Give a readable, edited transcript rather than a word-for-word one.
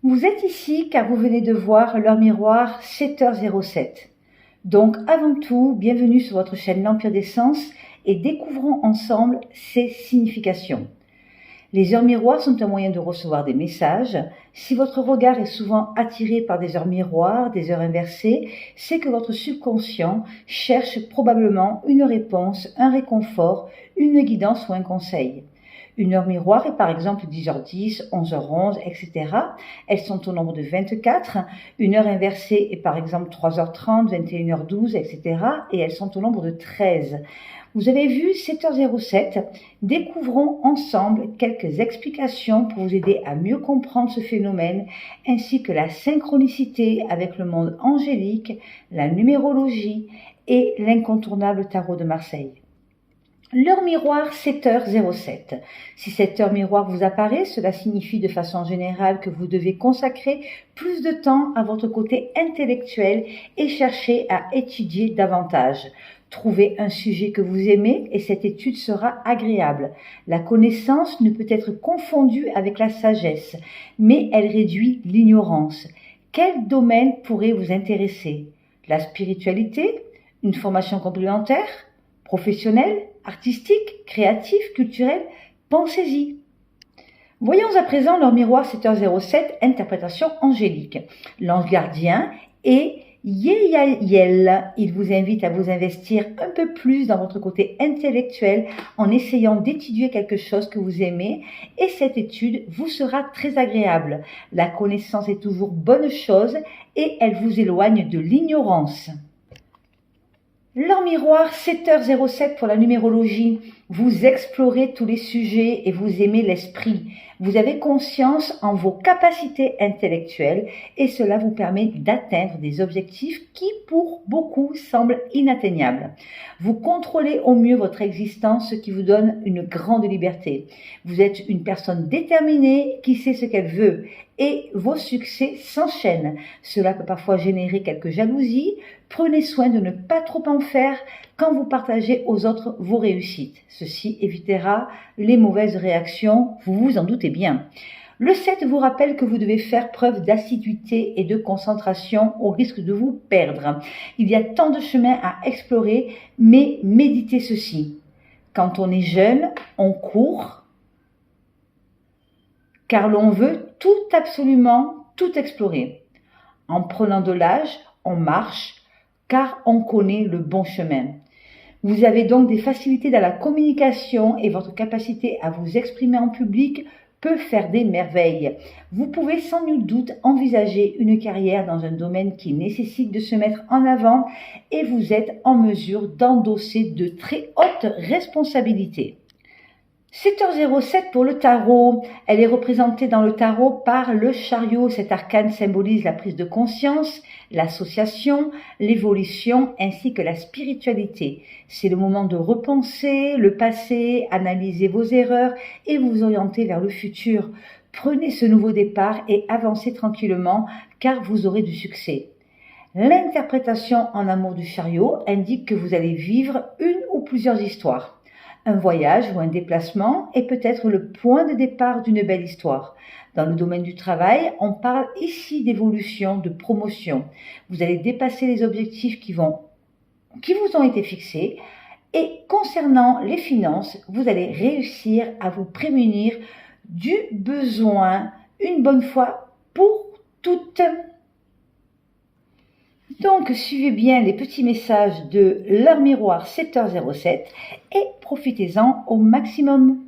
Vous êtes ici car vous venez de voir l'heure miroir 7h07. Donc avant tout, bienvenue sur votre chaîne L'Empire des Sens et découvrons ensemble ses significations. Les heures miroirs sont un moyen de recevoir des messages. Si votre regard est souvent attiré par des heures miroirs, des heures inversées, c'est que votre subconscient cherche probablement une réponse, un réconfort, une guidance ou un conseil. Une heure miroir est par exemple 10h10, 11h11, etc. Elles sont au nombre de 24. Une heure inversée est par exemple 3h30, 21h12, etc. Et elles sont au nombre de 13. Vous avez vu 7h07. Découvrons ensemble quelques explications pour vous aider à mieux comprendre ce phénomène, ainsi que la synchronicité avec le monde angélique, la numérologie et l'incontournable tarot de Marseille. L'heure miroir 7h07. Si cette heure miroir vous apparaît, cela signifie de façon générale que vous devez consacrer plus de temps à votre côté intellectuel et chercher à étudier davantage. Trouvez un sujet que vous aimez et cette étude sera agréable. La connaissance ne peut être confondue avec la sagesse, mais elle réduit l'ignorance. Quel domaine pourrait vous intéresser? La spiritualité? Une formation complémentaire? Professionnelle? Artistique, créatif, culturel, pensez-y. Voyons à présent l'heure miroir 7h07, interprétation angélique. L'ange gardien est Yéyaïel. Il vous invite à vous investir un peu plus dans votre côté intellectuel en essayant d'étudier quelque chose que vous aimez et cette étude vous sera très agréable. La connaissance est toujours bonne chose et elle vous éloigne de l'ignorance. L'heure miroir 7h07 pour la numérologie. Vous explorez tous les sujets et vous aimez l'esprit. Vous avez conscience en vos capacités intellectuelles et cela vous permet d'atteindre des objectifs qui pour beaucoup semblent inatteignables. Vous contrôlez au mieux votre existence, ce qui vous donne une grande liberté. Vous êtes une personne déterminée qui sait ce qu'elle veut et vos succès s'enchaînent. Cela peut parfois générer quelques jalousies. Prenez soin de ne pas trop en faire quand vous partagez aux autres vos réussites. Ceci évitera les mauvaises réactions, vous vous en doutez bien. Le 7 vous rappelle que vous devez faire preuve d'assiduité et de concentration au risque de vous perdre. Il y a tant de chemins à explorer, mais méditez ceci. Quand on est jeune, on court, car l'on veut absolument tout explorer. En prenant de l'âge, on marche, car on connaît le bon chemin. Vous avez donc des facilités dans la communication et votre capacité à vous exprimer en public peut faire des merveilles. Vous pouvez sans nul doute envisager une carrière dans un domaine qui nécessite de se mettre en avant et vous êtes en mesure d'endosser de très hautes responsabilités. 7h07 pour le tarot. Elle est représentée dans le tarot par le chariot. Cet arcane symbolise la prise de conscience, l'association, l'évolution ainsi que la spiritualité. C'est le moment de repenser le passé, analyser vos erreurs et vous orienter vers le futur. Prenez ce nouveau départ et avancez tranquillement car vous aurez du succès. L'interprétation en amour du chariot indique que vous allez vivre une ou plusieurs histoires. Un voyage ou un déplacement est peut-être le point de départ d'une belle histoire. Dans le domaine du travail, on parle ici d'évolution, de promotion. Vous allez dépasser les objectifs qui vous ont été fixés. Et concernant les finances, vous allez réussir à vous prémunir du besoin une bonne fois pour toutes. Donc, suivez bien les petits messages de l'heure miroir 7h07 et profitez-en au maximum.